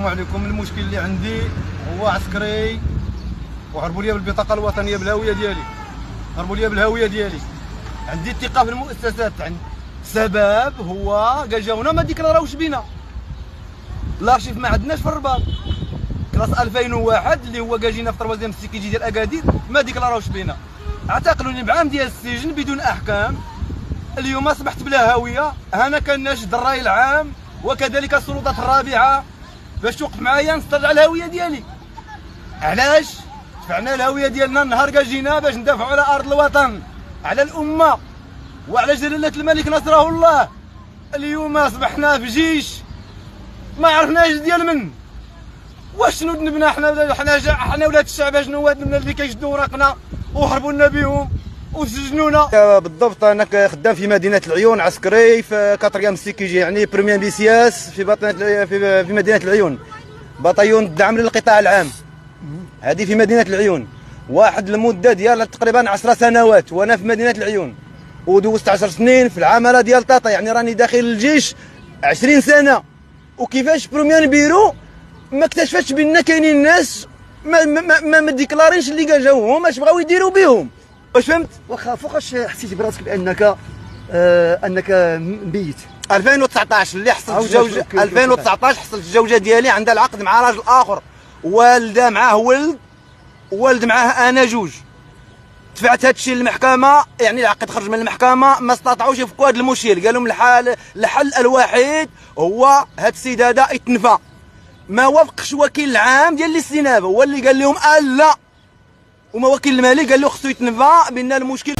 السلام عليكم. المشكل اللي عندي هو عسكري وهربوا لي بالبطاقه الوطنيه بالهويه ديالي، هربوا لي بالهويه ديالي. عندي الثقه في المؤسسات، سبب هو قال جاونا ما ديكلاراوش بينا، لارشيف ما عندناش في الرباط كلاس 2001 اللي هو قال جينا في طروازيام السيكيجي ديال اكادير ما ديكلاراوش بينا، اعتقلوني بعام ديال السجن بدون احكام. اليوم اصبحت بلا هويه، انا كناشد الراي العام وكذلك السلطات الرابعه باش توقف معايا نسترجع الهويه ديالي. علاش؟ دفعنا الهويه ديالنا النهار كاع جينا باش ندافعوا على ارض الوطن، على الامه وعلى جلاله الملك نصره الله. اليوم اصبحنا في جيش ما عرفناش ديال من، واش شنو ذنبنا حنا ولاد الشعب؟ شنو ذنبنا اللي كيشدوا وراقنا وهربوا لنا بهم وسجنونا؟ بالضبط انا خدام في مدينه العيون، عسكري في كاتريام سيكيجي، يعني بريمير بيسياس في مدينه العيون، بطيون الدعم للقطاع العام. هذه في مدينه العيون واحد المده ديال تقريبا 10 سنوات وانا في مدينه العيون، ودوزت 10 سنين في العماله ديال طاطا، يعني راني داخل الجيش 20 سنه. وكيفاش بريمير بيرو ما اكتشفتش بان كاينين ناس ما ديكلارينش اللي قال جاو هما اش بغاو يديروا بهم. واش فهمت؟ واخا فوقاش حسيتي براسك بانك مبيت؟ 2019 اللي حصلت الجوجه، 2019 حصلت الجوجه ديالي عندها العقد مع راجل اخر، والده معاه ولد معاه انا جوج. دفعت هذا الشيء للمحكمه، يعني العقد خرج من المحكمه ما استطاعوش يفكوا هذا المشكل، قال لهم الحل الوحيد هو هذا السيد هذا يتنفى. ما وافقش وكيل العام ديال الاستنابه هو اللي قال لهم لا، وما وكيل المالي قال له خصو يتنفى بان المشكل